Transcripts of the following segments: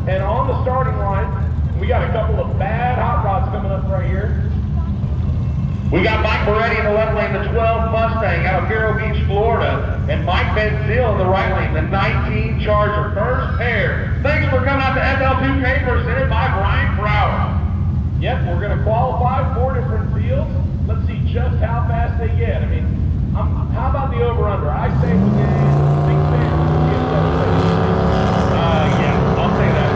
And on the starting line, we got a couple of bad hot rods coming up right here. We got Mike Moretti in the left lane, the 12 Mustang out of Vero Beach, Florida. And Mike Benzil in the right lane, the 19 Charger. First pair. Thanks for coming out to FL2K presented by Brian Brower. Yep, we're going to qualify 4 different fields. Let's see just how fast they get. I mean, how about the over-under? I say within 6 minutes we'll get 7 seconds. Yeah, I'll say that.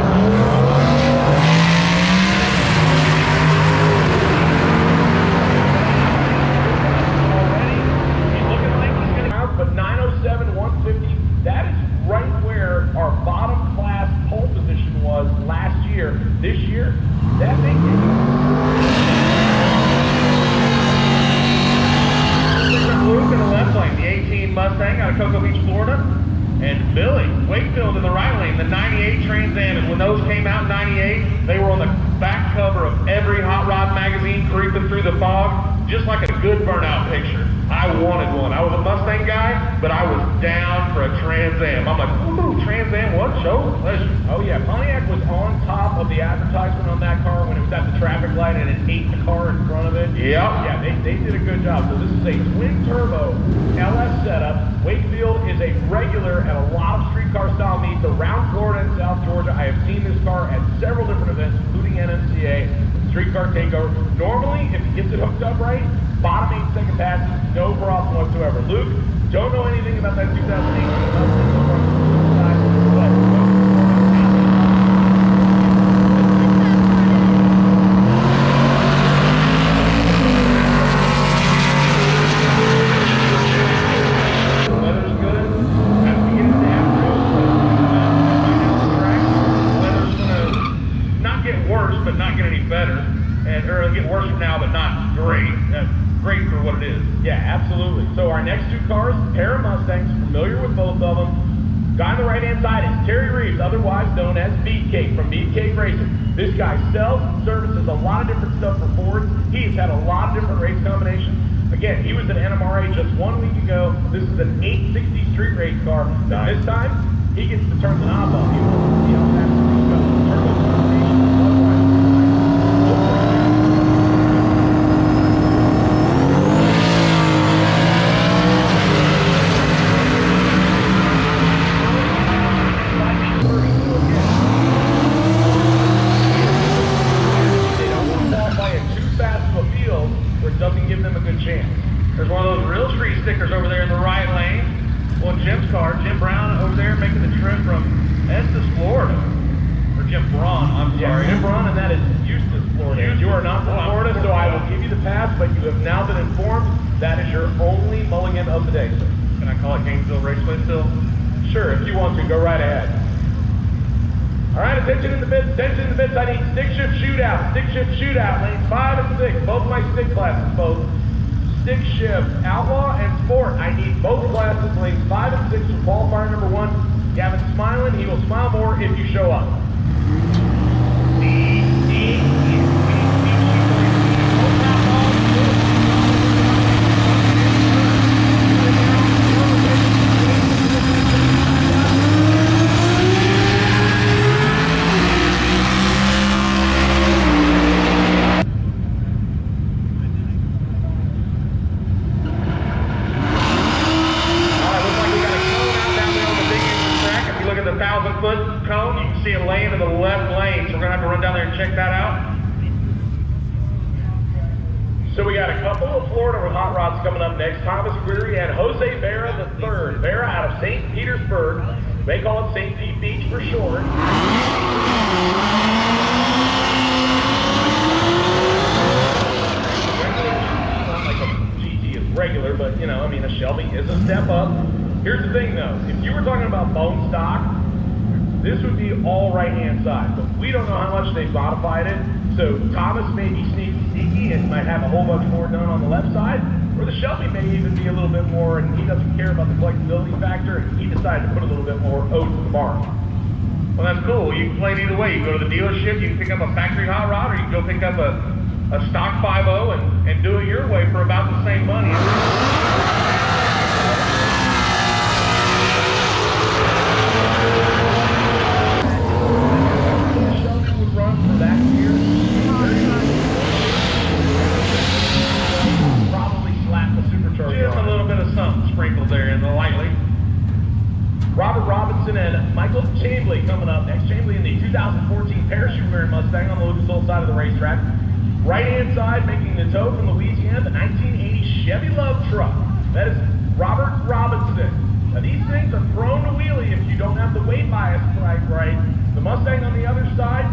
But 907, 150, that is right where our bottom class pole position was last year. This year, that thing Luke in the left lane, the 18 Mustang out of Cocoa Beach, Florida. And Billy Wakefield in the right lane, the 98 Trans Am. And when those came out in 98, they were on the back cover of every hot rod magazine, creeping through the fog, just like a good burnout picture. I wanted one. I was a Mustang guy, but I was down for a Trans Am. I'm like, ooh, Trans Am, what? Show pleasure. Oh yeah, Pontiac was on top of the advertisement on that car when it was at the traffic light and it ate the car in front of it. Yep. Yeah, they did a good job. So this is a twin turbo LS setup. Wakefield is a regular at a lot of streetcar style meets around Florida and South Georgia. I have seen this car at several different events, including NMCA, Streetcar Takeover. Normally, if he gets it hooked up right, bottom 8 second passes, no problem whatsoever. Luke, don't know anything about that 2018 weather's good. As we get into afternoon, Weather's gonna not get worse, but not get any better. And or it'll get worse from now, but not great. Great for what it is. Yeah, absolutely. So our next 2 cars, pair of Mustangs, familiar with both of them. Guy on the right-hand side is Terry Reeves, otherwise known as Beefcake from Beefcake Racing. This guy sells and services a lot of different stuff for Ford. He's had a lot of different race combinations. Again, he was at NMRA just 1 week ago. This is an 860 street race car. Now this time, he gets to turn the knob on. He will be able to have some turbo combinations. There's one of those real street stickers over there in the right lane. Well, Jim's car, Jim Brown over there making the trip from Estes, Florida. Or Jim Braun, I'm sorry. Jim Braun, and that is Eustis, Florida. You are not from Florida, so I will give you the pass, but you have now been informed that is your only mulligan of the day, sir. Can I call it Gainesville Raceway still? Sure, if you want to, go right ahead. All right, attention in the bits, attention in the bits. I need stick shift shootout, lanes 5 and 6, both my stick classes, both. Stick shift, outlaw and sport. I need both classes, lanes 5 and 6 for qualifier number 1. Gavin's smiling, he will smile more if you show up. Cone, you can see a lane in the left lane, so we're gonna have to run down there and check that out. So we got a couple of Florida with hot rods coming up next. Thomas Query and Jose Vera III. Vera out of St. Petersburg. They call it St. Pete Beach for short. Not like a GT is regular, but you know, I mean, a Shelby is a step up. Here's the thing though, if you were talking about bone stock, this would be all right-hand side, but we don't know how much they've modified it. So Thomas may be sneaky and might have a whole bunch more done on the left side, or the Shelby may even be a little bit more, and he doesn't care about the flexibility factor, and he decided to put a little bit more oats in the barn. Well, that's cool. You can play it either way. You go to the dealership, you can pick up a factory hot rod, or you can go pick up a stock 5.0 and do it your way for about the same money. Michael Chamblee coming up next. Chamblee in the 2014 parachute-wearing Mustang on the Lucas Oil side of the racetrack. Right-hand side, making the tow from Louisiana, the 1980 Chevy Love truck. That is Robert Robinson. Now these things are prone to wheelie if you don't have the weight bias right. The Mustang on the other side,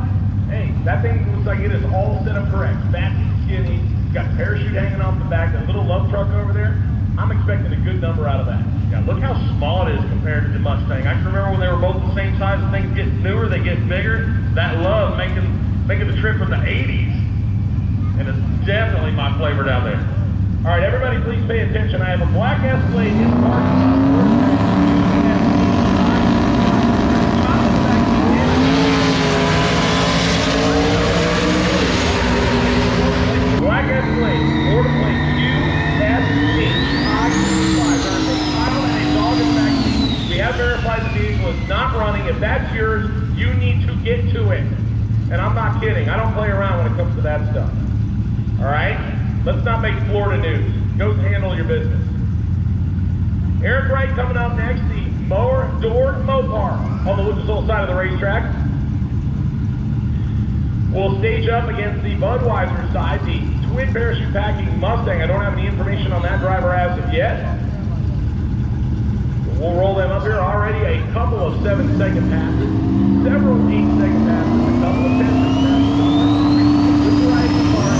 hey, that thing looks like it is all set up correct. Fat and skinny, got a parachute hanging off the back, that little Love truck over there. I'm expecting a good number out of that. Yeah, look how small it is compared to the Mustang. I can remember when they were both the same size, and things get newer, they get bigger. That Love making the trip from the 80s, and it's definitely my flavor down there. All right, everybody please pay attention. I have a black Escalade in the parking lot. Black Escalade, order plate QSH5. We have verified the vehicle is not running. If that's yours, you need to get to it. And I'm not kidding. I don't play around when it comes to that stuff. All right? Let's not make Florida news. Go handle your business. Eric Wright coming up next, the mower door Mopar on the Lucas Oil side of the racetrack. We'll stage up against the Budweiser side, the twin parachute packing Mustang. I don't have any information on that driver as of yet. We'll roll them up here. Already a couple of 7-second passes, several 8-second passes, a couple of 10-second passes. Good variety of cars.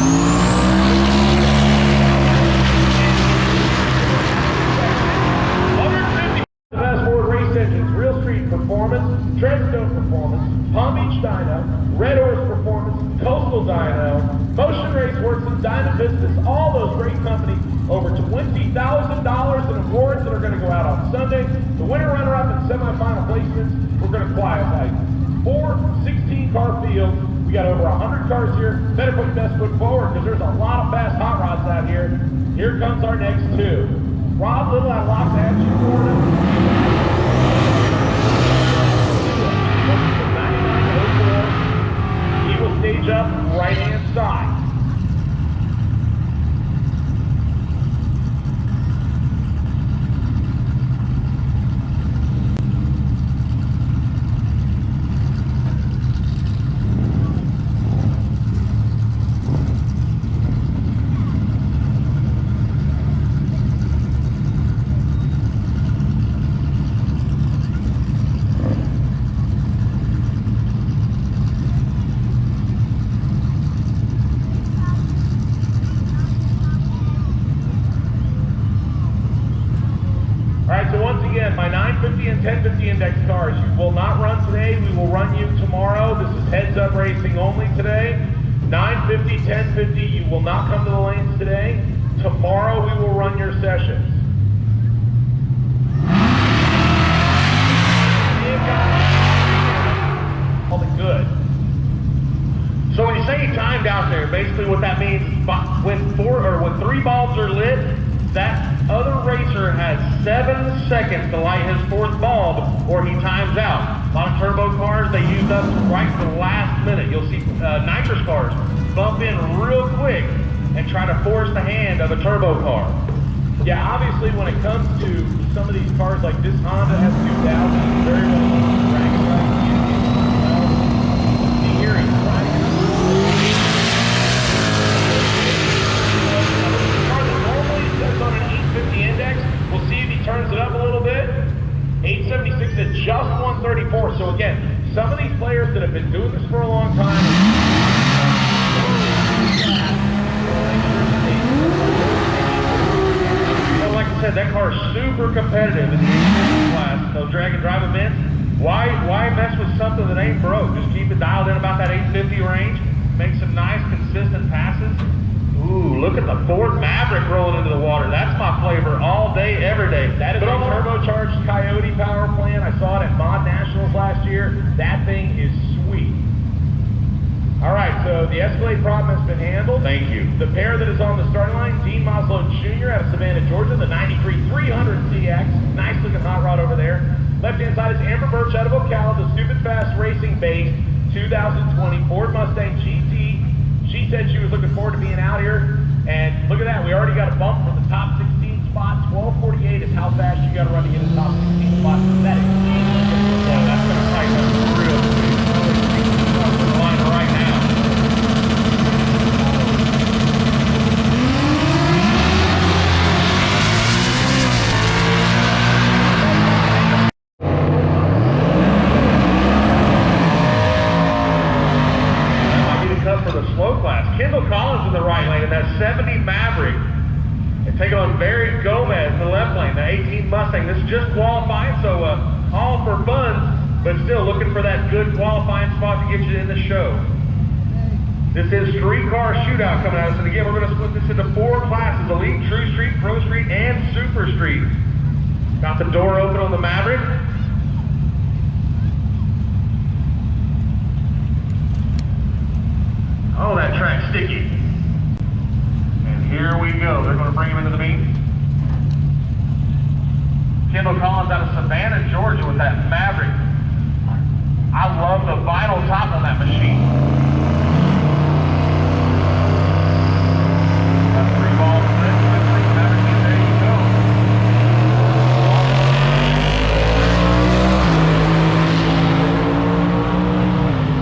Performance, Treadstone Performance, Palm Beach Dyno, Red Horse Performance, Coastal Dyno, Motion Raceworks, and Dyno Business, all those great companies, over $20,000 in awards that are going to go out on Sunday. The winner runner-up and semifinal placements, we're going to qualify 4 16-car fields. We got over 100 cars here. Better put your best foot forward because there's a lot of fast hot rods out here. Here comes our next two. Rob Little out of Los Angeles, Florida. He will stage up right-hand side. My 950 and 1050 index cars, you will not run today. We will run you tomorrow. This is heads-up racing only today. 950, 1050, you will not come to the lanes today. Tomorrow we will run your sessions. All the good. So when you say you timed out there, basically what that means is when 3 bulbs are lit, that other racer has 7 seconds to light his 4th bulb or he times out. A lot of turbo cars, they use up right to the last minute. You'll see nitrous cars bump in real quick and try to force the hand of a turbo car. Yeah, obviously when it comes to some of these cars like this Honda S2000, very well ranked right. The hearing, right? On an 850 index, we'll see if he turns it up a little bit. 876 at just 134. So again, some of these players that have been doing this for a long time. Well, like I said, that car is super competitive in the 850 class. Those drag and drive events. Why mess with something that ain't broke? Just keep it dialed in about that 850 range. Make some nice, consistent passes. Ooh, look at the Ford Maverick rolling into the water. That's my flavor all day, every day. That is a turbocharged Coyote power plant. I saw it at Mod Nationals last year. That thing is sweet. All right, so the Escalade problem has been handled. Thank you. The pair that is on the starting line, Dean Moslow Jr. out of Savannah, Georgia, the 93 300 CX. Nice looking hot rod over there. Left-hand side is Amber Birch out of Ocala, the Stupid Fast Racing Base 2020 Ford Mustang GT. She said she was looking forward to being out here, and look at that, we already got a bump from the top 16 spot. 12:48 is how fast you got to run to get the top 16 spot. That is, that's going to Kendall Collins in the right lane in that 70 Maverick. And taking on Barry Gomez in the left lane, the 18 Mustang. This is just qualifying, so all for fun, but still looking for that good qualifying spot to get you in the show. This is three-car shootout coming at us, and again, we're going to split this into 4 classes: Elite, True Street, Pro Street, and Super Street. Got the door open on the Maverick. Oh, that track's sticky. And here we go. They're going to bring him into the beam. Kendall Collins out of Savannah, Georgia with that Maverick. I love the vinyl top on that machine. Got 3 balls in it. Maverick, there you go.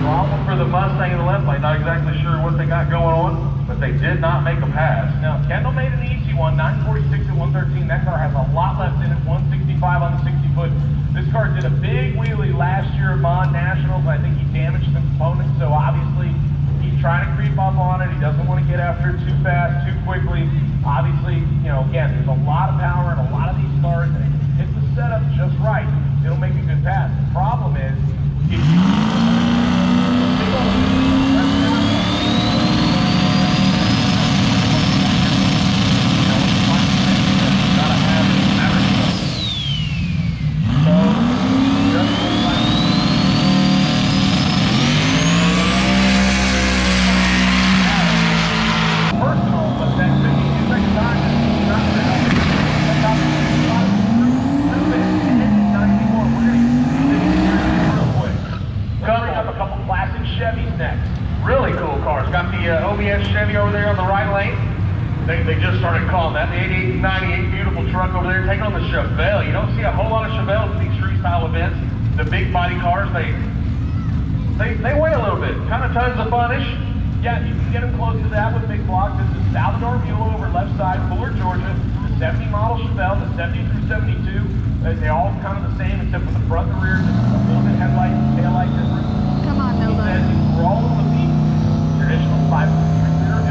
Problem for the Mustang in the left lane. Not exactly sure what they got going on, but they did not make a pass. Now, Kendall made an easy one, 946 at 113. That car has a lot left in it, 165 on the 60-foot. This car did a big wheelie last year at Mon Nationals. I think he damaged the components, so obviously he's trying to creep up on it. He doesn't want to get after it too fast, too quickly. Obviously, you know, again, there's a lot of power in a lot of these cars, and if you hit the setup just right, it'll make a good pass. The problem is, if you Chevy over there on the right lane. They just started calling that the 88 98 beautiful truck over there, taking on the Chevelle. You don't see a whole lot of Chevelles at these freestyle events. The big body cars, they weigh a little bit. Kind of tons of funish. Yeah, you can get them close to that with big blocks. This is Salvador Mule over left side, Fuller, Georgia. The 70 model Chevelle, the 70 through 72. They're all kind of the same except for the front and the rear, just a little bit headlight, tail light difference. Come on, He Nova. says he's rolling with the traditional 5-liter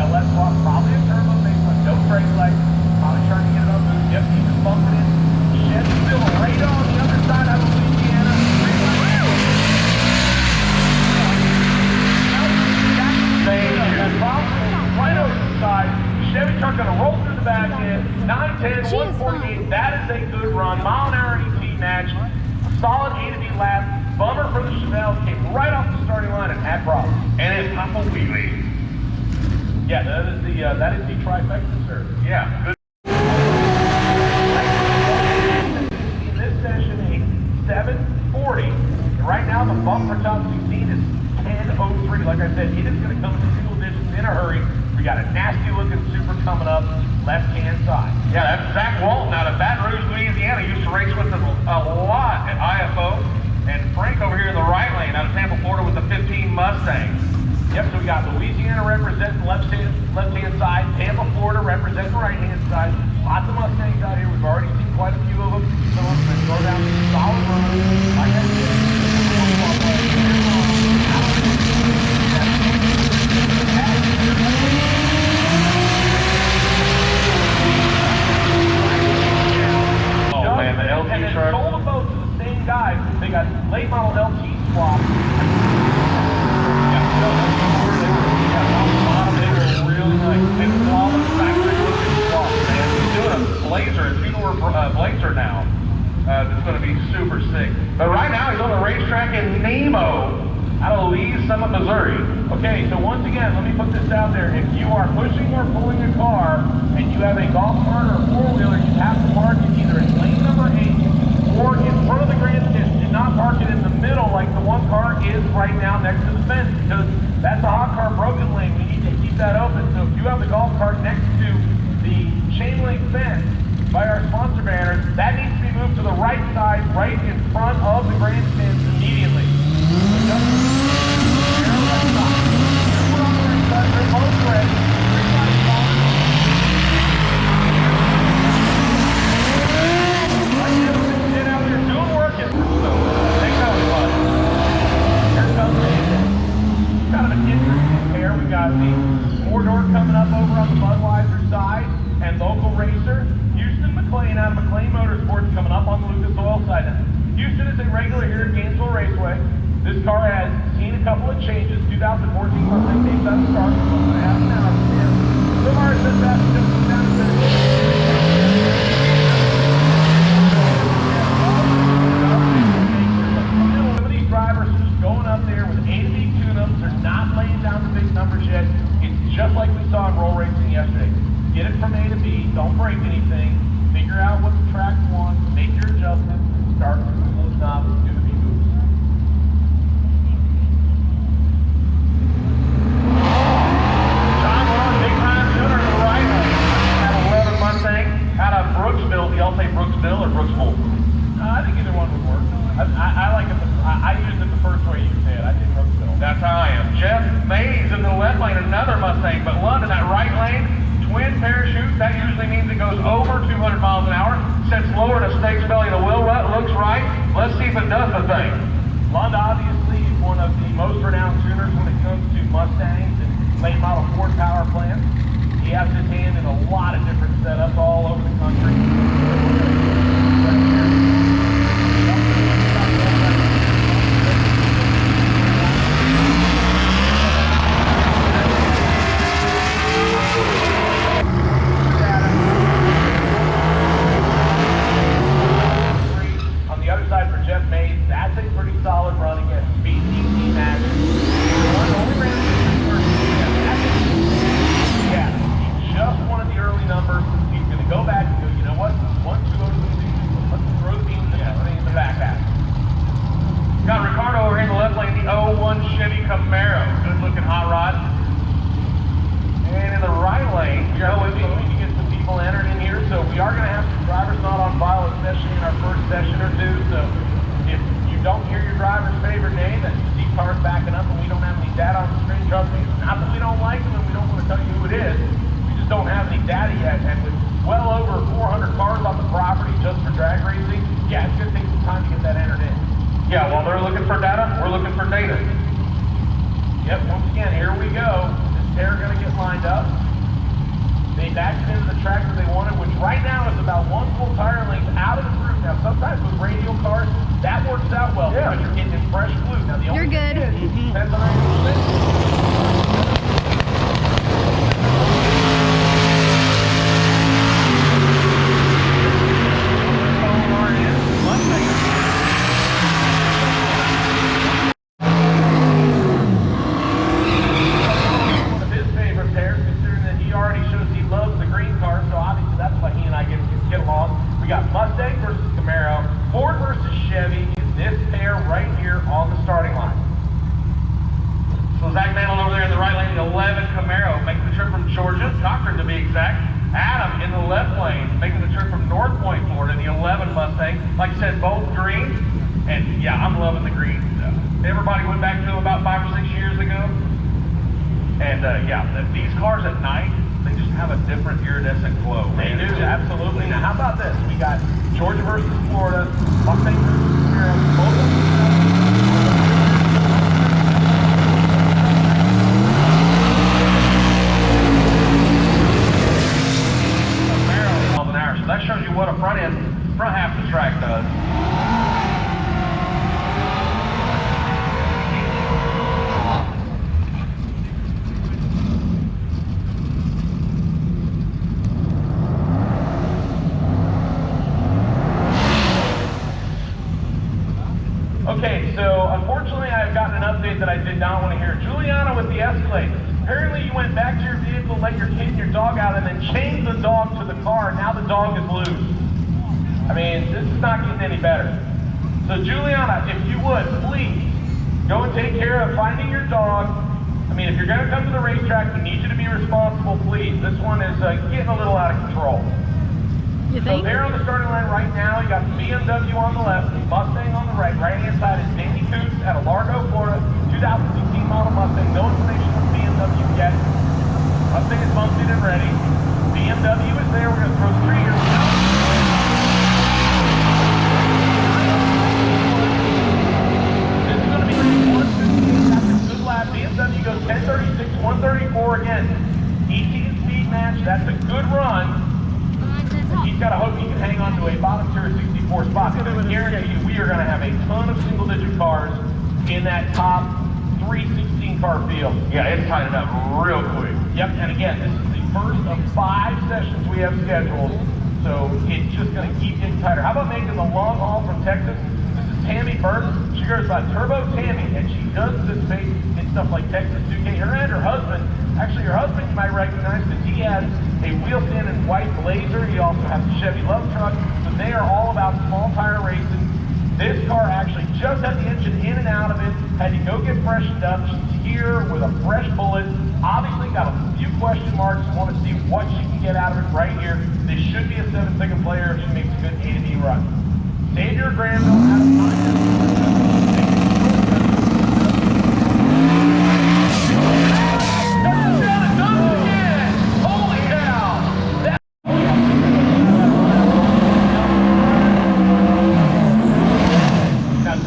LS block, probably a turbo base with no brake lights, probably trying to get it up. Yep, he's just bumping in. Chevy still right on the other side out of Louisiana. Right over the side. Chevy truck gonna roll through the back end. 910, 148. That is a good run. Mile an hour ET match. Solid A to B lap. Bummer for the Chevelle. Came right off the starting line and had problems. And it's Papa Wheelie. Yeah, that is the trifecta, sir. Yeah. Good. In this session, a 740. And right now, the bump for top 16 is 10:03. Like I said, it is going to come in single digits in a hurry. We got a nasty looking super coming up, left hand side. Yeah, that's Zach Walton out of Baton Rouge, Louisiana. Used to race with us a lot at IFO. And Frank over here in the right lane out of Tampa, Florida with the 15 Mustang. Yep, so we got Louisiana representing left hand side, Tampa, Florida representing the right hand side. Lots of Mustangs out here. We've already seen quite a few of them. So we're going to go down to solid run. Like I said, oh man, the LT and truck. sold them both to the same guy. They got late model LT swap. Blazer now. It's going to be super sick. But right now he's on the racetrack in Nemo out of Lee's Summit, Missouri. Okay, so once again, let me put this out there. If you are pushing or pulling a car and you have a golf cart or a four-wheeler, you have to park it either in lane number 8 or in front of the grandstand. Do not park it in the middle like the one car is right now next to the fence, because that's a hot car broken lane. We need to keep that open. So if you have the golf cart next to the chain link fence by our sponsor banners, that needs to be moved to the right side, right in front of the grandstands immediately. They're both ready. Get out there doing work. So take that was fun. Here comes kind of an interesting pair. We got the Ford This car has seen a couple of changes. 2014 Mustang takes out the car, so we're going to have an hour from here. So far, it says that just goes down to the some of these drivers are just going up there with A to B tune-ups. They're not laying down the big numbers yet. It's just like we saw in roll racing yesterday. Get it from A to B, don't break anything, figure out what the track wants, make your adjustments, and start to those knobs and do the B-moves. John, we're on big time tuner to the right. That 11 Mustang out of Brooksville. Do y'all say Brooksville or Brooksville? I think either one would work. I like it. I used it the first way you said. I think Brooksville. That's how I am. Jeff Mays in the left lane, another Mustang, but London, that right lane, twin parachute, that usually means it goes over 200 miles an hour. Sets lower to stakes belly, the wheel rut looks right. Let's see if it does the thing. Lund obviously is one of the most renowned tuners when it comes to Mustangs and late model Ford power plants. He has his hand in a lot of different setups all over the country. On the other side for Jeff Mays, that's a pretty solid run against speed ET match. Only ran yeah, he just wanted the early numbers. He's going to go back and go, you know what? 1, 2 over the season. Let's throw the beans and everything in the back half. Got Ricardo over here in the left lane, the 01 Chevy Camaro. Good looking hot rod. And in the right lane, We need to get some people entered in here, so we are going to have some drivers not on file, especially in our first session or two. So if you don't hear your driver's favorite name, that's the car's backing up and we don't have any data on the screen. Trust me, it's not that we don't like them and we don't want to tell you who it is. We just don't have any data yet. And with well over 400 cars on the property just for drag racing, yeah, it's going to take some time to get that entered in. yeah, while they're looking for data, we're looking for data. Yep, once again, here we go. This pair are going to get lined up. They backed it into the track that they wanted, which right now is about 1 full tire length out of the group. Now, sometimes with radial cars, that works out well because you're getting fresh glue. Now, the only You're good. thing is, depends on how you spin. One of his favorite pairs, considering that he already shows he loves the green cars, so obviously that's why he and I get along. We got Mustang versus Camaro, Ford versus Chevy in this pair right here on the starting line. So Zach Mantle over there in the right lane, the 11 Camaro, making the trip from Georgia, Cochran to be exact. Adam in the left lane, making the trip from North Point, Florida, the 11 Mustang. Like I said, both green. And yeah, I'm loving the green. Everybody went back to them about 5 or 6 years ago. And yeah, these cars at night, they just have a different iridescent glow. They do, absolutely. Now, how about this? We got Georgia versus Florida, Mustang versus Camaro, both of them. So that shows you what a front half of the track does. Okay, so unfortunately I've gotten an update that I did not want to hear. Juliana with the Escalade. Apparently you went back to your vehicle, let your kid and your dog out, and then chained the dog to the car. Now the dog is loose. I mean, this is not getting any better. So Juliana, if you would, please, go and take care of finding your dog. I mean, if you're going to come to the racetrack, we need you to be responsible, please. This one is getting a little out of control. You So think? there on the starting line right now, you got the BMW on the left, the Mustang on the right. Right-hand side is Danny Coots out of Largo, Florida, 2016 model Mustang. No information from BMW yet. Mustang is bumped in and ready. BMW is there. We're going to throw the tree here. This is going to be 158. That's a good lap. BMW goes 1036, 134 again. ET speed match. That's a good run. He's got to hope he can hang on to a bottom tier 64 spot. Because I guarantee you, we are going to have a ton of single-digit cars in that top 316 car field. Yeah, it's tightened up real quick. Yep, and again, this is the first of 5 sessions we have scheduled, so it's just going to keep getting tighter. How about making the long haul from Texas? This is Tammy Burton. She goes by Turbo Tammy, and she does participate in stuff like Texas 2K. Her and her husband, actually her husband you might recognize because he has a wheel stand and white Blazer. He also has a Chevy Love truck, so they are all about small tire racing. This car actually just had the engine in and out of it, had to go get freshened up. She's here with a fresh bullet. Obviously got a few question marks, want to see what she can get out of it right here. This should be a 7-second player if she makes a good A to B run. Xavier Granville out of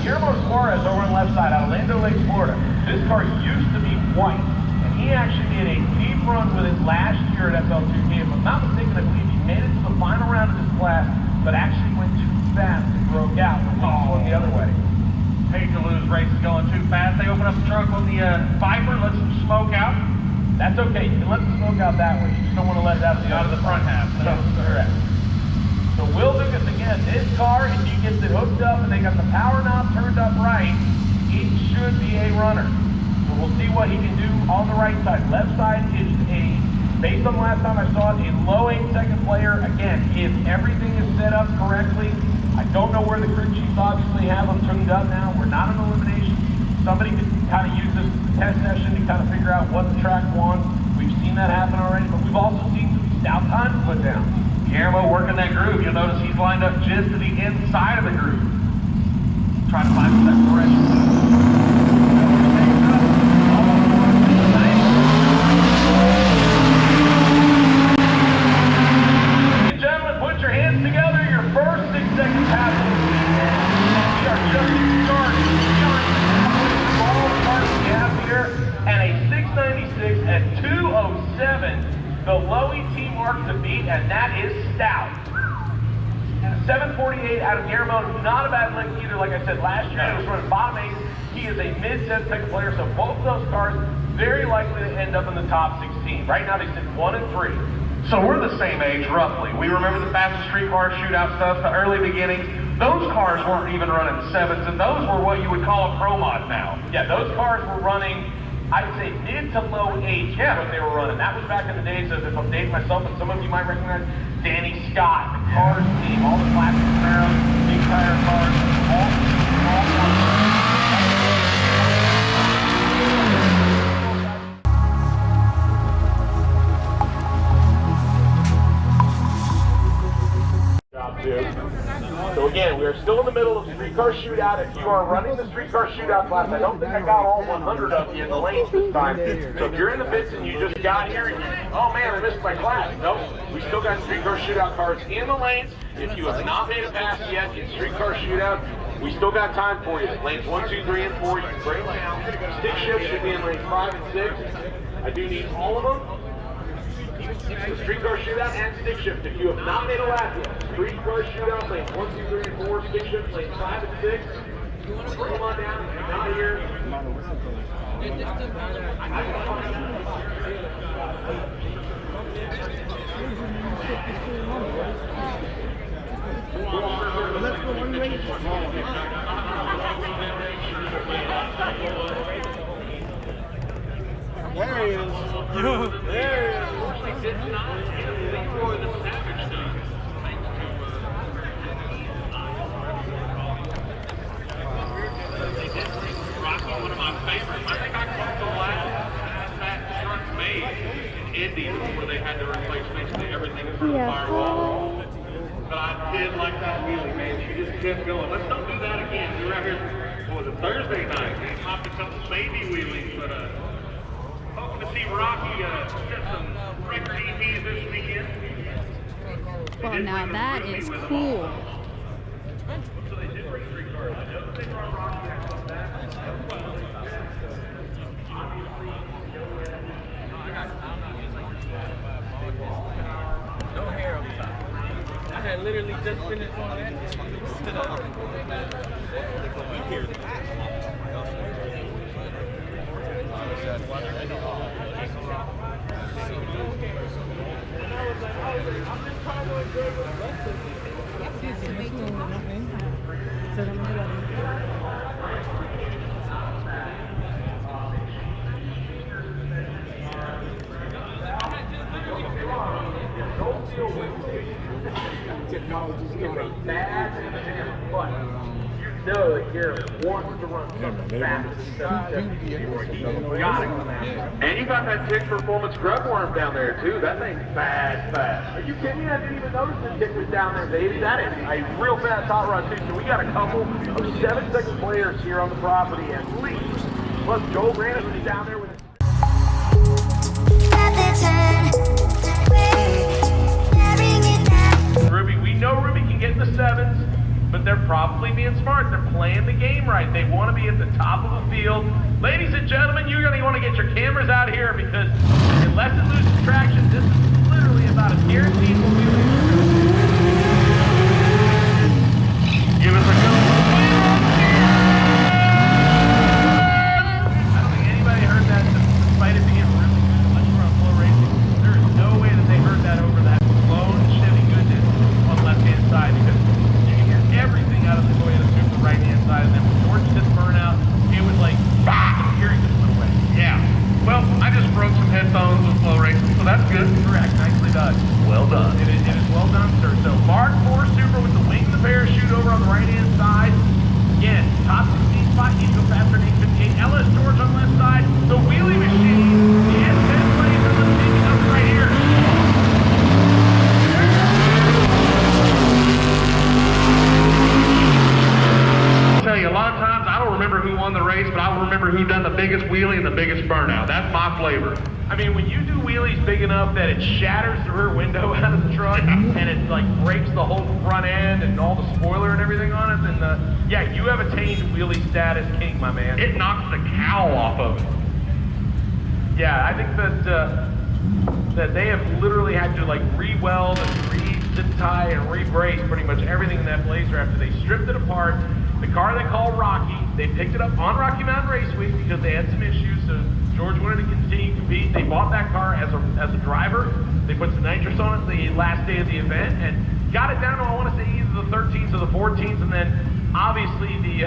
Guillermo Torres over on the left side, out of Orlando Lake, Florida. This car used to be white, and he actually did a deep run with it last year at FL2K. If I'm not mistaken, I believe he made it to the final round of this class, but actually went too fast and broke out. The wheels going the other way. Hate to lose races going too fast. They open up the trunk on the Viper, let some smoke out. That's okay. You can let the smoke out that way. You just don't want to let it out of the front half. Correct. So we'll do this again. This car, if you get it hooked up and they got the power knob turned up right, it should be a runner. So we'll see what he can do on the right side. Left side is based on the last time I saw it, a low 8-second player. Again, if everything is set up correctly, I don't know where the crew chiefs obviously have them tuned up now. We're not an elimination. Somebody could kind of use this test session to kind of figure out what the track wants. We've seen that happen already, but we've also seen some stout times put down. Guillermo working that groove. You'll notice he's lined up just to the inside of the groove. Trying to find that correction. Your hands together, your first 6-second pass of the season. We are just starting. We are in all the cars we have here, and a 696 at 207, the low ET mark to beat, and that is stout. And a 748 out of Guillermo, not a bad lick either. Like I said, last year he was running bottom 8. He is a mid-7-second player, so both of those cars very likely to end up in the top 16. Right now they sit 1 and 3. So we're the same age, roughly. We remember the fastest street car shootout stuff, the early beginnings. Those cars weren't even running 7s, and those were what you would call a pro mod now. Yeah, those cars were running, I'd say mid to low 8s was what they were running. That was back in the days of, if I'm dating myself, and some of you might recognize Danny Scott, the Cars team, all the classic Camaros, big tire cars, all So again, we are still in the middle of the streetcar shootout. If you are running the streetcar shootout class, I don't think I got all 100 of you in the lanes this time. So if you're in the pits and you just got here and you think, oh man, I missed my class. Nope, we still got streetcar shootout cars in the lanes. If you have not made a pass yet in streetcar shootout, we still got time for you. Lanes 1, 2, 3, and 4, you can break down. Stick shift should be in lanes 5 and 6. I do need all of them. The streetcar shootout and stick shift. If you have not made a lap yet, streetcar shootout, lanes 1, 2, 3, and 4, stick shift, lanes 5 and 6. Bring them on down if you're not here. Let's go one race. There he is. There he is. One of my favorites. I think I caught the last that truck made in Indy before they had to replace basically everything through the firewall. But I did like that wheelie, man. She just kept going. Let's don't do that again. We were out here, what was it, Thursday night? We popped a couple baby wheelies, but hoping to see Rocky set some record EPs this weekend. Well, now that is cool. So they did bring 3 cars. I know that they brought Rocky back on that. No hair on top. I had literally just finished on that. Technology's got a bad but you know that Garrett wants to run something fast. Got it. And you got that tick performance grub worm down there too. That thing's fast. Are you kidding me? I didn't even notice the tick was down there, baby. That is a real fast hot rod too. So we got a couple of 7-second players here on the property at least. Plus Joel Brandis is down there with his Ruby, we know Ruby can get in the 7s, but they're probably being smart. They're playing the game right. They want to be at the top of the field. Ladies and gentlemen, you're going to want to get your cameras out here because unless it loses traction, this is literally about as guaranteed what we will. Give us a go. I don't think anybody heard that despite it being really good unless you're on flow racing. There is no way that they heard that over that blown Chevy goodness on the left-hand side because you can hear everything out of the Toyota Supra right-hand side, and then when George hit the burnout, it was like, bah! The hearing just went away. Yeah. Well, I just broke some headphones with flow racing, so that's good. Correct. Nicely done. Well done. It is well done, sir. So, Mark 4 Supra with the wing and the parachute over on the right-hand side. Again, top 16 spot, you go faster than 858. LS George on the left side. The wheelie machine, the S10 plays on the picking up right here. I'll tell you, a lot of times I don't remember who won the race, but I remember who done the biggest wheelie and the biggest burnout. That's my flavor. I mean, when you do wheelies big enough that it shatters the rear window out of the truck and it like breaks the whole front end and all the spoiler and everything on it, then yeah, you have attained wheelie status king, my man. It knocks the cowl off of it. Yeah, I think that they have literally had to like re-weld and re-zip tie and re-brace pretty much everything in that Blazer after they stripped it apart. The car they call Rocky, they picked it up on Rocky Mountain Race Week because they had some issues, so George wanted to continue to compete. They bought that car as a driver. They put some nitrous on it the last day of the event and got it down to, I want to say, either the 13s or the 14s, and then obviously the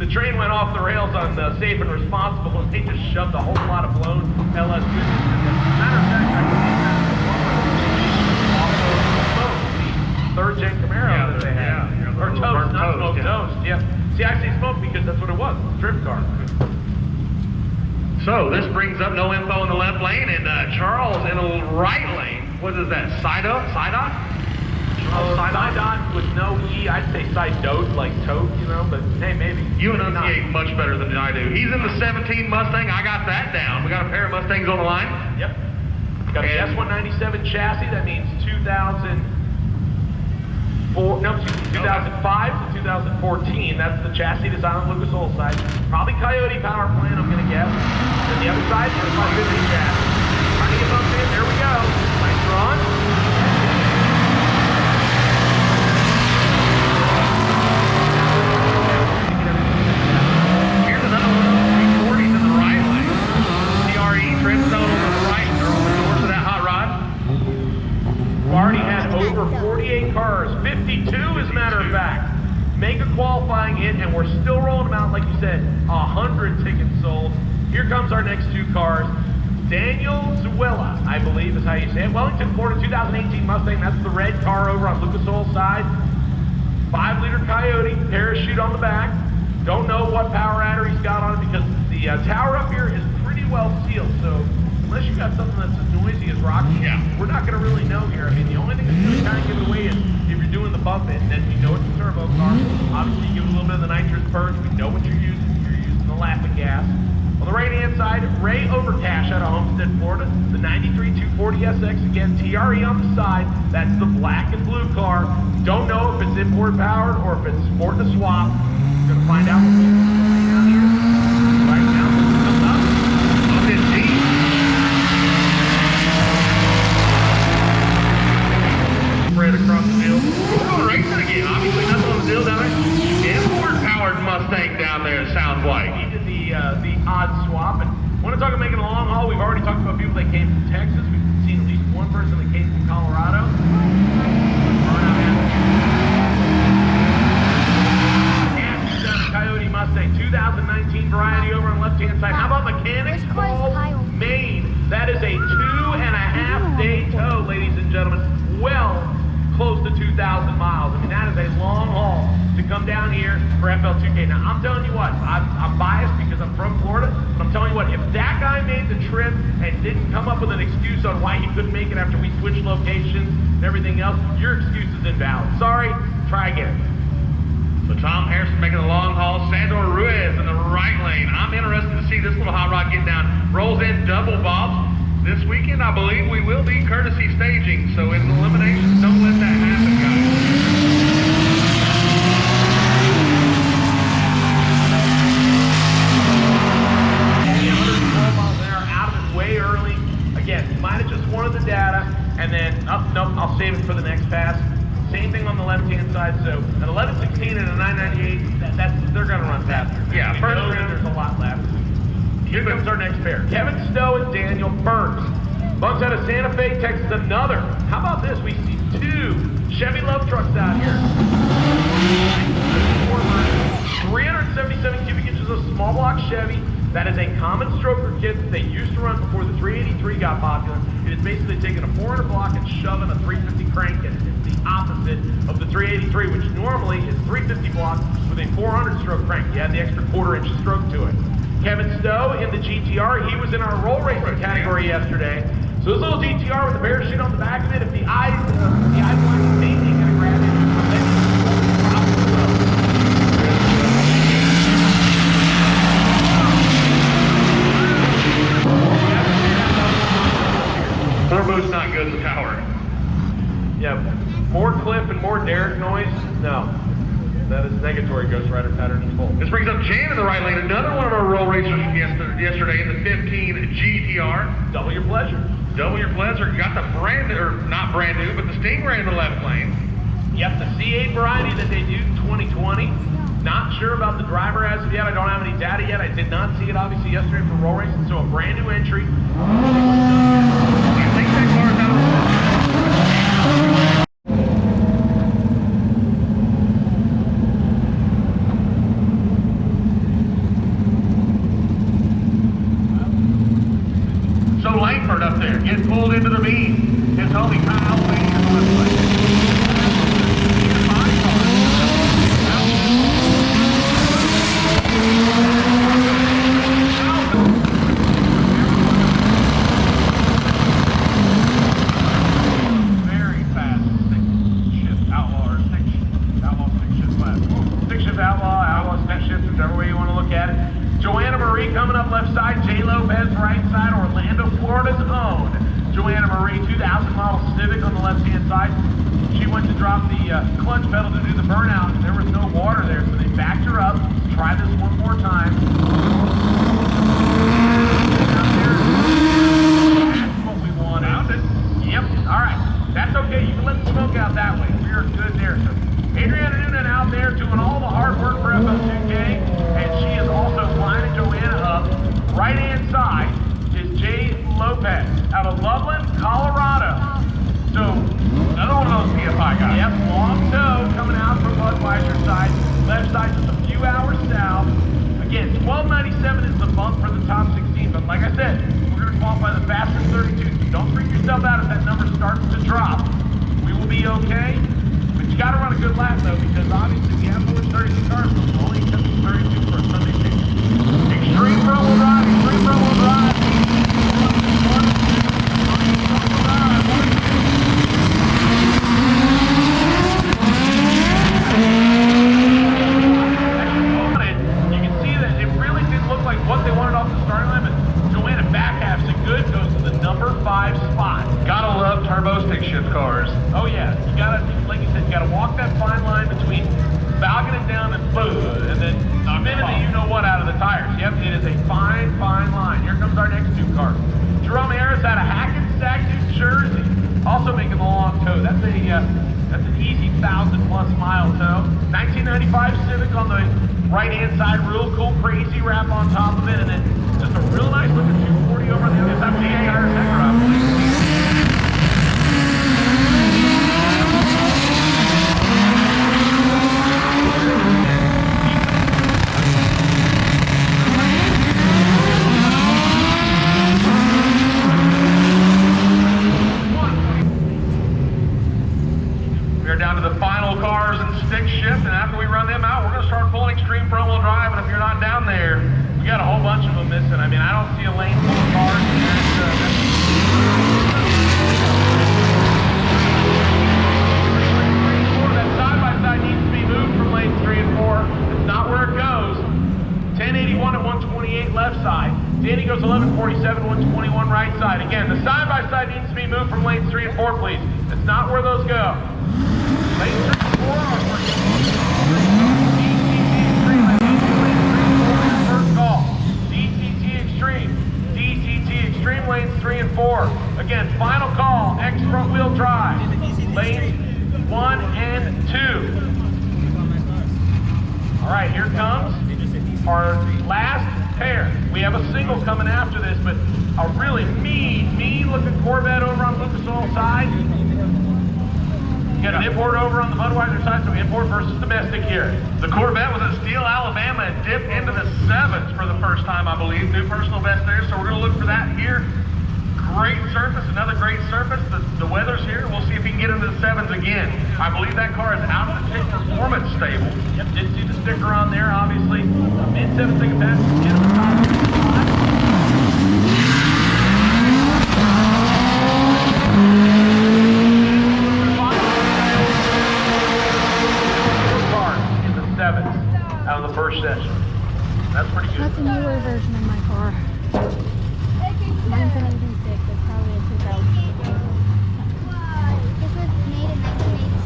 train went off the rails on the safe and responsible, and they just shoved a whole lot of blown LS goodness in there. Matter of fact, I believe that's the third-gen Camaro that they had. Or Toast, not Smoke, Toast. Yeah. See, I say Smoke because that's what it was, a drift car. So this brings up no info in the left lane, and Charles in the right lane. What is that? Sidot? Sidot with no E. I'd say Sidot, like tote, you know, but hey, maybe. You enunciate much better than I do. He's in the 17 Mustang. I got that down. We got a pair of Mustangs on the line. Yep. Got the S197 chassis. That means 2005 to 2014. That's the chassis design on Lucas Oil side. Probably Coyote power plant, I'm going to guess. And the other side, there's my 50 chassis. Trying to get bumped in. There we go. Nice run. Here's another one of those 340s in the right lane. CRE trim zone on the right. They're on the doors of that hot rod. We've already had over 48 cars, 52 as a matter of fact, make a qualifying hit, and we're still rolling them out, like you said, 100 tickets sold. Here comes our next two cars. Daniel Zuella, I believe is how you say it. Wellington, Florida, 2018 Mustang. That's the red car over on Lucas Oil side. 5-liter Coyote, parachute on the back. Don't know what power adder he's got on it because the tower up here is pretty well sealed, so unless you got something that's as noisy as Rocky, we're not going to really know here. I mean, the only thing that's going to kind of give it away is if you're doing the bump in, then we know it's a turbo car. Obviously, you give it a little bit of the nitrous purge. We know what you're using. You're using the laughing gas. On the right-hand side, Ray Overcash out of Homestead, Florida. The 93 240SX, again, TRE on the side. That's the black and blue car. Don't know if it's import powered or if it's sport to swap. We're going to find out what we're down here. Right now, this is coming up. Up in deep. Spread across the field. We're going racing again. Obviously, nothing on the deal down there. Import-powered Mustang down there, it sounds like. He did the odd swap, and Want to talk about making a long haul? We've already talked about people that came from Texas. We've seen at least one person that came from Colorado. Atkins down a Coyote Mustang, 2019 variety over on the left-hand side. How about Mechanics Falls, Maine? That is a 2.5-day tow, ladies and gentlemen. Well close to 2,000 miles. I mean, that is a long haul to come down here for FL2K. Now, I'm telling you what, I'm biased because I'm from Florida, but I'm telling you what, if that guy made the trip and didn't come up with an excuse on why he couldn't make it after we switched locations and everything else, your excuse is invalid. Sorry, try again. So Tom Harrison making the long haul. Sandor Ruiz in the right lane. I'm interested to see this little hot rod get down. Rolls in double bobs. This weekend, I believe we will be courtesy staging, so in eliminations, don't let that happen, guys. Yeah, 112 miles an hour, out of it way early. Again, you might have just wanted the data, and then, nope, I'll save it for the next pass. Same thing on the left-hand side, so an 1116 and a 998, they're going to run faster. Yeah, first round, there's a lot left. Here comes our next pair. Kevin Stowe and Daniel Burns. Bunks out of Santa Fe, Texas, another. How about this? We see two Chevy love trucks out here. 377 cubic inches of small block Chevy. That is a common stroker kit that they used to run before the 383 got popular. It is basically taking a 400 block and shoving a 350 crank in it. It's the opposite of the 383, which normally is 350 block with a 400 stroke crank. You add the extra quarter-inch stroke to it. Kevin Stowe in the GTR, he was in our roll racing category yesterday. So this little GTR with the parachute on the back of it, if the eye blind is mainly going to grab it, then Turbo's not good in the power. yeah, more clip and more Derek noise, no. That is negatory Ghost Rider pattern in full. This brings up Jan in the right lane, another one of our roll racers from yesterday in the 15 GTR. Double your pleasure. Double your pleasure. Got the brand, or not brand new, but the Stingray in the left lane. Yep, the C8 variety that they do 2020. Not sure about the driver as of yet. I don't have any data yet. I did not see it obviously yesterday for roll racing, so a brand new entry. I think that car's out of Langford up there, getting pulled into the beam. His homie Kyle waiting in the left lane. Very fast stick shift outlaw, or stick shift left. Stick shift outlaw stick shift, whichever way you want to look at it. Joanna Marie coming up left side, J. Lopez right side, Orlando, Florida's own. Joanna Marie, 2000 model Civic on the left-hand side. She went to drop the clutch pedal to do the burnout, and there was no water there, so they backed her up. Try this one more time. That's what we wanted. Found it. Yep, all right. That's okay. You can let the smoke out that way. We are good there, sir. Adriana Noonan out there doing all the hard work for FL2K, and she is also lining Joanna up. Right-hand side is Jay Lopez out of Loveland, Colorado. So, another one of those PFI guys. Yep, long toe coming out from Budweiser's side. Left side just a few hours south. Again, 1297 is the bump for the top 16, but like I said, we're going to qualify the fastest 32. So don't freak yourself out if that number starts to drop. We will be okay. You got to run a good lap though, because obviously we have more than 32 cars, but we're only accepting 32 for a Sunday ticket. Extreme front wheel drive, extreme front wheel drive. You can see that it really didn't look like what they wanted off the starting line, but Joanna back half's a good, goes to the number 5 spot. Gotta love turbo stick shift cars. Oh yeah, you gotta, like you said, you gotta walk that fine line between bogging it down and boom, and then the minute that you know what out of the tires. Yep, it is a fine, fine line. Here comes our next two cars. Jerome Harris out of Hackensack, New Jersey, also making the long tow. That's an easy 1,000+ mile tow. 1995 Civic on the right-hand side, real cool, crazy wrap on top of it, and then just a real nice looking racing. I mean, I don't see a lane full of cars. That side-by-side needs to be moved from lanes 3 and 4. It's not where it goes. 1081 and 128 left side. Danny goes 1147, 121 right side. Again, the side-by-side needs to be moved from lanes 3 and 4, please. That's not where those go. Lanes 3 and 4 are where first call. DTT Extreme. DTT Extreme lanes 3 and 4. Again, final call. X front wheel drive. Lanes 1 and 2. All right, here comes our last pair. We have a single coming after this, but a really mean looking Corvette over on Lucas Oil side. Got an import over on the Budweiser side, so import versus domestic here. The Corvette was at Steele, Alabama, and dipped into the 7s for the first time, I believe. New personal best there, so we're going to look for that here. Great surface, another great surface. The weather's here. We'll see if he can get into the 7s again. I believe that car is out of the Tick Performance stable. Yep, did see the sticker on there, obviously. Mid 7-second pass. Get him top. Out of the first session. That's pretty good. That's a newer version of my car. Mine's an 86. It's probably a 2000. This was made in 1986.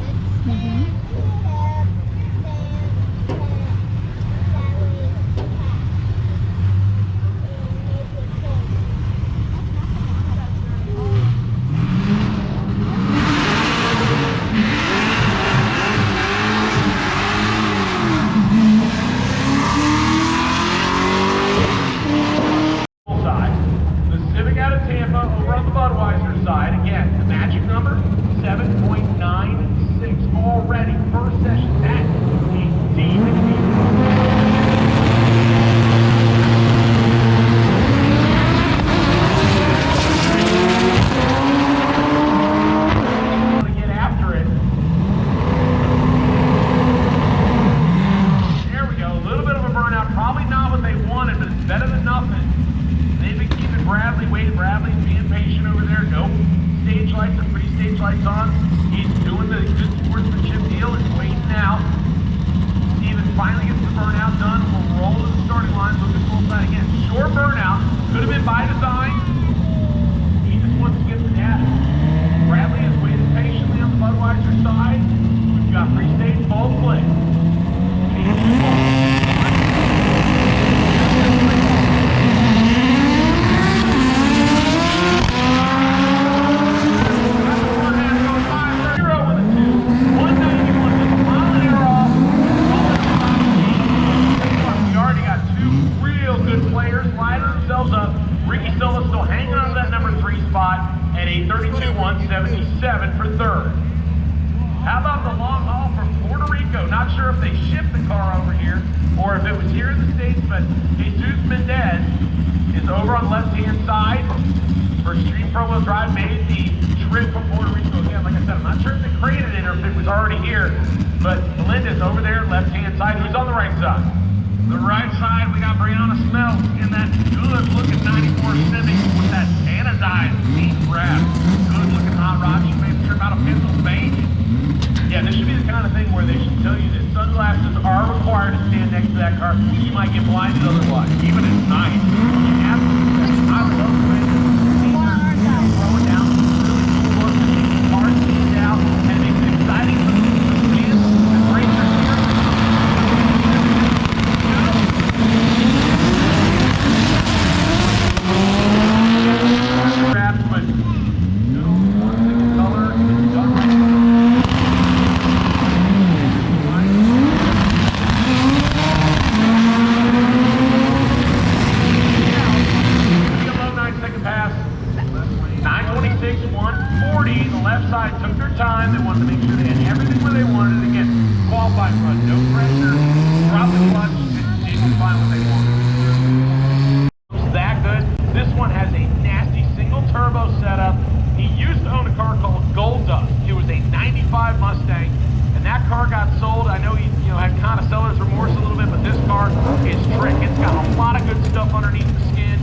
Had kind of seller's remorse a little bit, but this car is trick. It's got a lot of good stuff underneath the skin.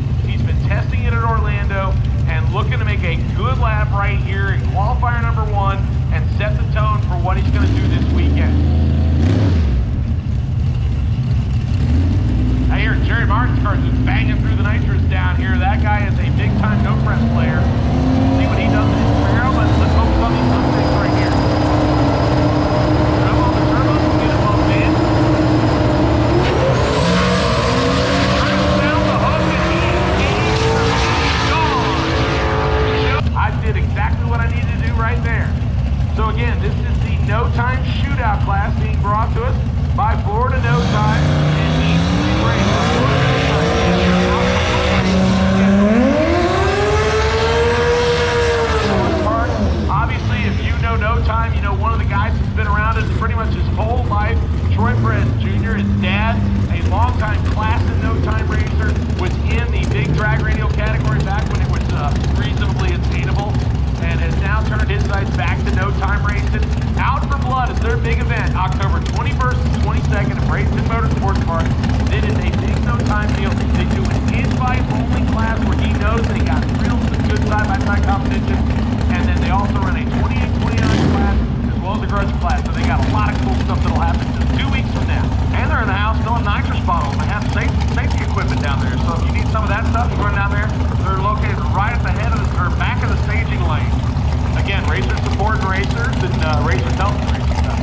right here in qualifier number 1 and set the tone for what he's going to do this weekend. I hear Jerry Martin's car just banging through the nitrous down here. That guy is a big-time no-press player. See what he does in his Camaro. Let's focus on these updates right here. Turbo on the turbo, get him on in. Down the hook and he's gone. I did exactly what I needed to do right there. So again, this is the No Time Shootout class being brought to us by Florida No Time and he's obviously, if you know No Time, you know one of the guys who's been around it pretty much his whole life. Troy Perez Jr., his dad, a longtime class and No Time racer, was in the big drag radial category back when it was reasonably attainable, and has now turned his sights back to No Time racing. Out for Blood is their big event, October 21st and 22nd at Bradenton Motorsports Park. It is a big No Time deal. They do an invite only class where he knows that he got real good side-by-side competition, and then they also run a 28-29 class as well as a grudge class. So they got a lot of cool stuff that'll happen just 2 weeks from now. And they're in the house filling nitrous bottles. They have safety equipment down there. So if you need some of that stuff, you run down there. They're located right at the head of the, or back of the staging lane. Again, racers supporting racers and racers helping racers stuff.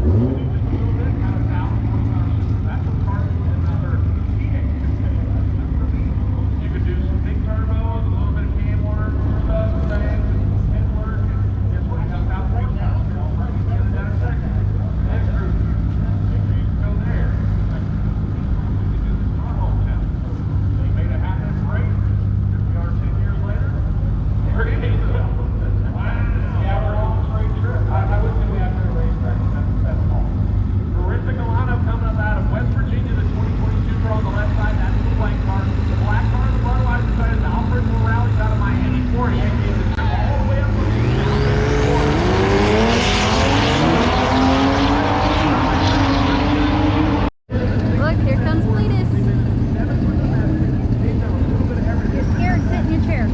You could do some big turbos, a little bit of cam work, stuff, things, and work, and guess what? You got about 4 pounds. Next group, you can go there. They made it happen great. Here we are 10 years later. There it is. Yeah, we're on a straight trip. I would say we have to racetrack. That's all. Terrific lineup coming up out of West Virginia, the 2022 car on the left side. That's the white car. The black car, the Budweiser side, is the Alfred Morales out of Miami, Florida. All the way up to the Look, here comes Cletus. You're scared, sit in your chair.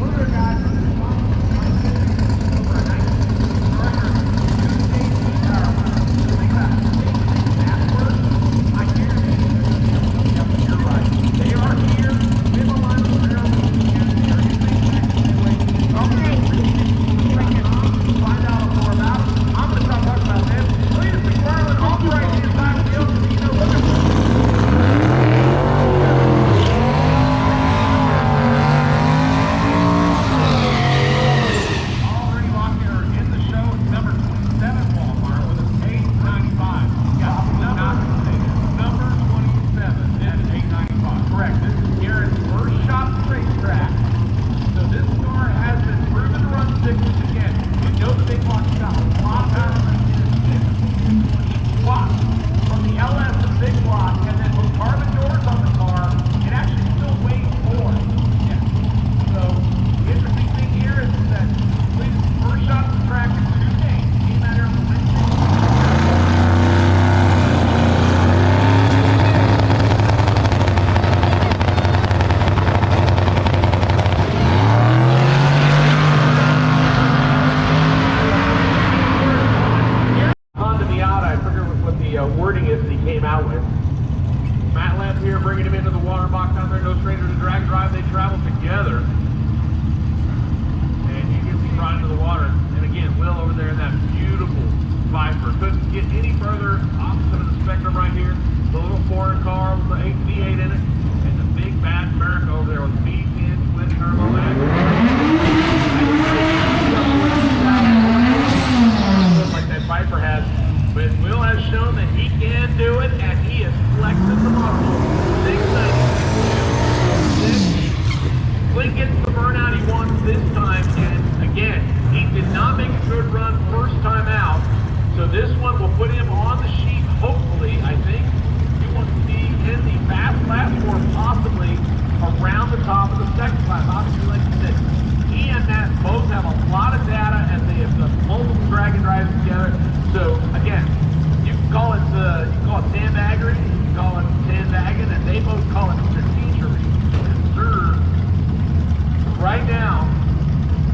wording is that he came out with. Matt Lamp here bringing him into the water box down there. No stranger to drag drive. They travel together. And he gets him right into the water. And again, Will over there in that beautiful Viper. Couldn't get any further opposite of the spectrum right here. The little foreign car with the V8 in it. And the big bad America over there with the V10 twin turbo like that Viper has. But Will has shown that he can do it, and he is flexing the muscle. 690. Lincoln's the burnout he wants this time, and again, he did not make a good run first time out. So this one will put him on the sheet, hopefully. I think he wants to be in the fast lap or possibly around the top of the second class. Obviously, like you said, he and Matt both have a lot of data, and they have done multiple drag and drives together. So again, you can call it sandbagging, you can call it sandbagging, and they both call it strategery. Right now,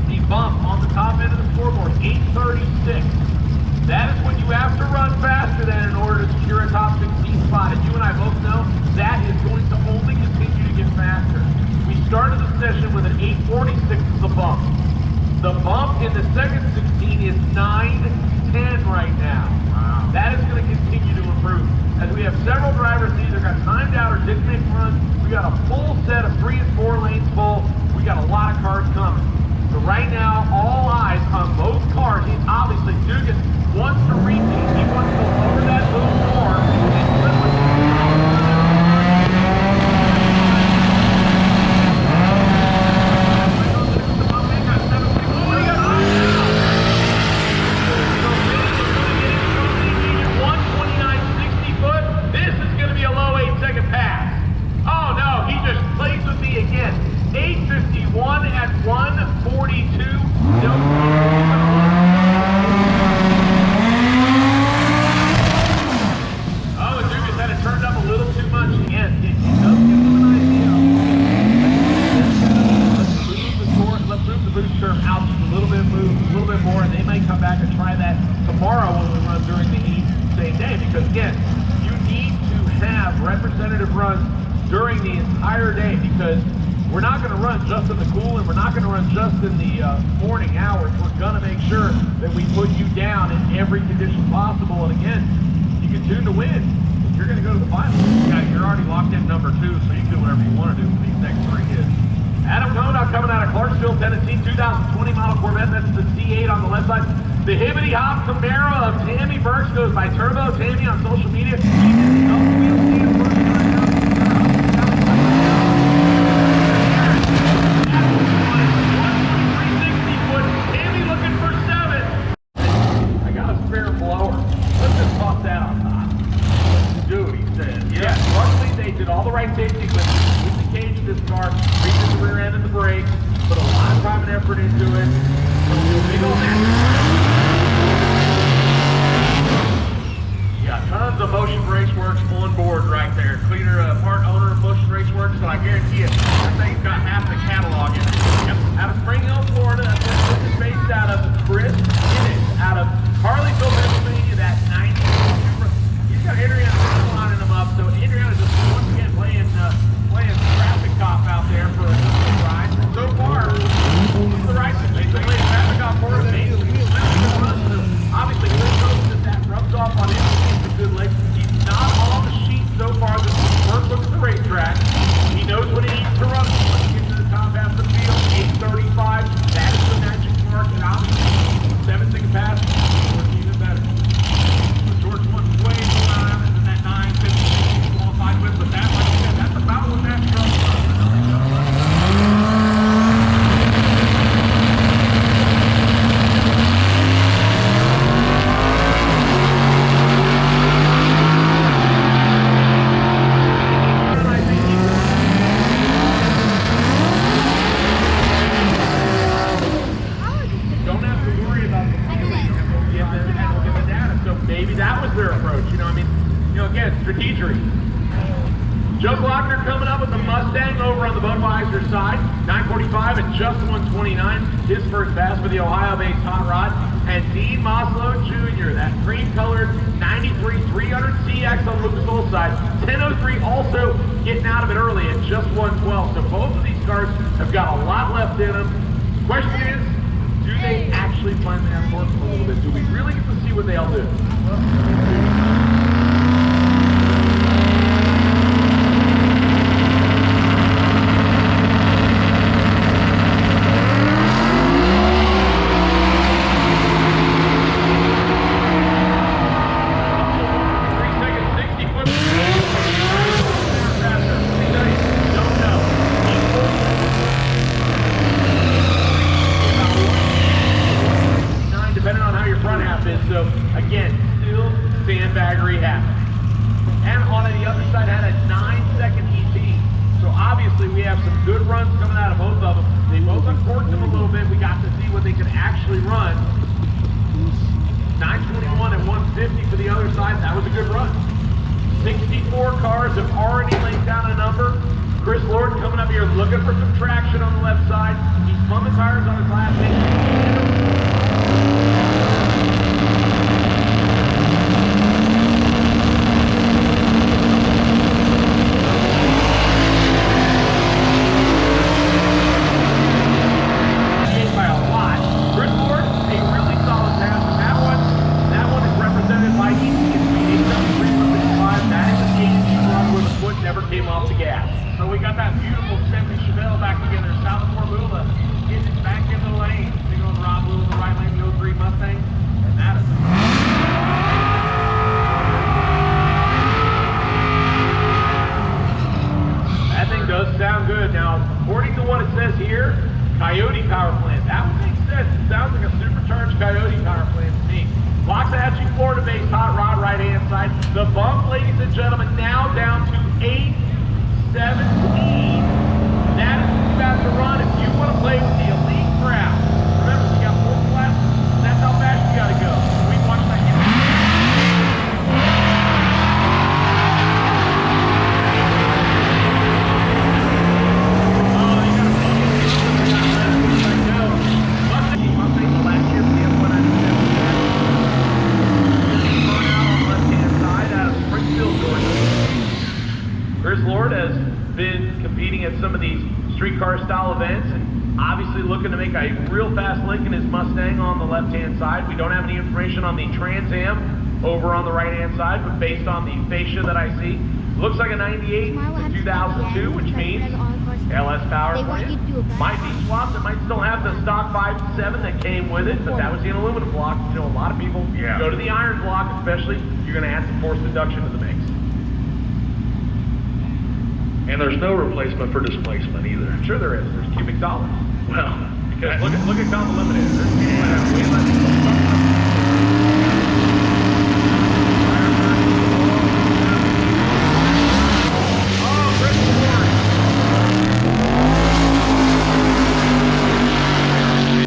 the bump on the top end of the scoreboard, 836. That is when you have to run faster than in order to secure a top 16 spot. And you and I both know that is going to only continue to get faster. We started the session with an 846 as the bump. The bump in the second 16 is 910 right now. Wow. That is going to continue to improve. As we have several drivers that either got timed out or didn't make runs, we got a full set of 3 and 4 lanes full. We got a lot of cars coming. So right now, all eyes on both cars. He's obviously, Dugan wants to repeat. He wants to lower that little more and flip it. This is going to be a low 8-second pass. Oh no, he just plays with me again. 8:51 at 1:42. No. Oh, and Dugas had it turned up a little too much again. It does give them an idea. Let's move the boost term out just a little bit, move a little bit more, and they may come back and try that tomorrow when we run during the heat same day. Because again, you need to have representative runs during the entire day, because we're not going to run just in the cool and we're not going to run just in the morning hours. We're going to make sure that we put you down in every condition possible. And again, tuned to win. You're going to go to the final. Yeah, you're already locked in number 2, so you can do whatever you want to do with these next 3 hits. Adam Kona coming out of Clarksville, Tennessee, 2020 model Corvette. That's the C8 on the left side. The Hibbity Hop Camaro of Tammy Burton goes by Turbo Tammy on social media. She did the wheel stand first time out. Tammy looking for 7. I got a spare blower. Let's just toss that on top. Dude, he said. Yeah, luckily they did all the right safety equipment. With the cage of this car, reached the rear end of the brake, put a lot of time and effort into it. Big old yeah, tons of Motion Brakes Works on board right there. Cleaner part owner of Motion Brakes Works, so I guarantee you, that thing's got half the catalog in it. Yep. Out of Spring Hill, Florida, that's where this is based out of. Chris Innes, out of Harleysville, Pennsylvania, that 90. He's got Adriana lining them up, so Adriana just once again playing traffic cop out there for a ride. So far, he's the right to basically traffic cop for him. Obviously, Chris knows that rubs off on him. He's a good leg. He's not on the sheet so far. This is his first look at the racetrack. He knows what he needs to run. Let's get to the top half of the field. 8:35. That is the magic mark. And obviously, 7-second pass. Even better. The George one's way behind, and then that 9:50 qualified with. But that, like I said, that's about what that truck was. Strategery. Joe Glockner coming up with the Mustang over on the Budweiser side. 9:45 and just 1:29. His first pass for the Ohio-based hot rod. And Dean Maslow Jr., that cream-colored 93 300 CX on Lucas Oil's side. 10:03 also getting out of it early at just 1:12. So both of these cars have got a lot left in them. The question is, do they actually find that work a little bit? Do we really get to see what they all do? So again, still sandbaggery happening. And on the other side had a 9-second ET. So obviously we have some good runs coming out of both of them. They both uncorked them a little bit. We got to see what they could actually run. 921 and 150 for the other side. That was a good run. 64 cars have already laid down a number. Chris Lord coming up here looking for some traction on the left side. He's pumping tires on his last 8. Came off the gas. So we got that beautiful Chevy Chevelle back together. South Formula getting it back in the lane. Big old Rob Will in the right lane, the 03 Mustang. And that is that thing does sound good. Now, according to what it says here, Coyote power plant. That would make sense. It sounds like a supercharged Coyote power plant to me. Waxahachie, Florida-based hot rod right-hand side. The bump, ladies and gentlemen, now down to 8:17. That is what you have to run if you want to play with the elite crowd. Remember, we got 4 classes, and that's how fast you got to go. We watched that game. Oh, they got a Mustang the last year for the F197. Chris Lord has been competing at some of these streetcar style events and obviously looking to make a real fast link in his Mustang on the left hand side. We don't have any information on the Trans Am over on the right-hand side, but based on the fascia that I see, looks like a 98 to 2002, which means LS power plant. Might be swapped. It might still have the stock 5.7 that came with it, but that was the aluminum block. You know, a lot of people go to the iron block, especially. You're going to add some forced induction to the mix. And there's no replacement for displacement either. Sure there is. There's cubic dollars. Well, Because look at Combo Eliminator. There's way less.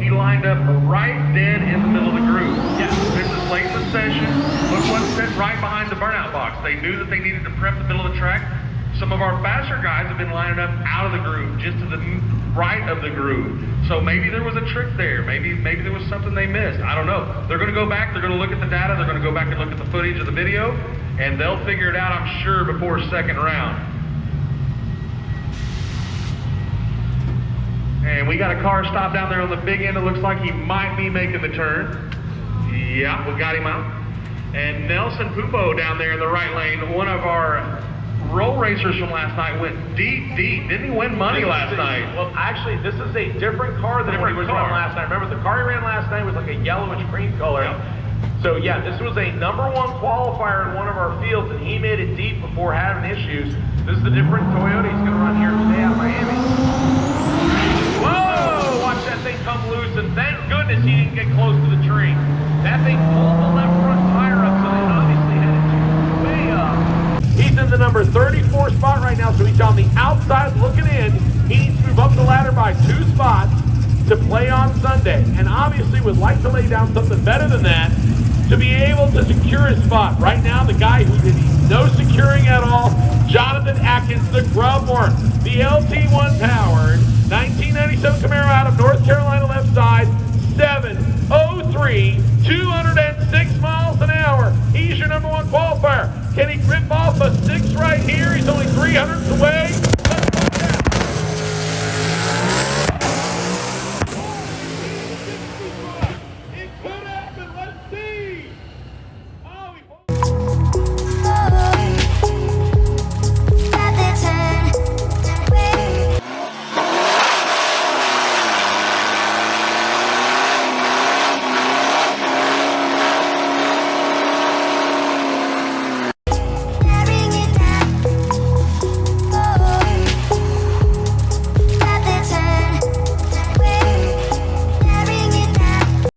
He lined up right dead in the middle of the groove. Yeah. This is placement session. Look what's set right behind the burnout box. They knew that they needed to prep the middle of the track. Some of our faster guys have been lining up out of the groove, just to the right of the groove. So maybe there was a trick there. Maybe there was something they missed. I don't know. They're going to go back. They're going to look at the data. They're going to go back and look at the footage of the video, and they'll figure it out, I'm sure, before second round. And we got a car stopped down there on the big end. It looks like he might be making the turn. Yeah, we got him out. And Nelson Pupo down there in the right lane, one of our roll racers from last night, went deep. Didn't he win money last night? Well, actually, this is a different car than what he was running last night. Remember, the car he ran last night was like a yellowish cream color. Yep. So yeah, this was a #1 qualifier in one of our fields, and he made it deep before having issues. This is the different Toyota he's going to run here today out of Miami. Whoa! Watch that thing come loose, and thank goodness he didn't get close to the tree. That thing pulled the left front tire up, so they obviously had it way up. He's in the number 34 spot right now, so he's on the outside looking in. He needs to move up the ladder by 2 spots to play on Sunday, and obviously would like to lay down something better than that to be able to secure his spot. Right now, the guy who did no securing at all, Jonathan Atkins, the Grubhorn, the LT1 powered 1997 Camaro out of North Carolina left side, 703, 206 miles an hour. He's your #1 qualifier. Can he grip off a 6 right here? He's only 300s away.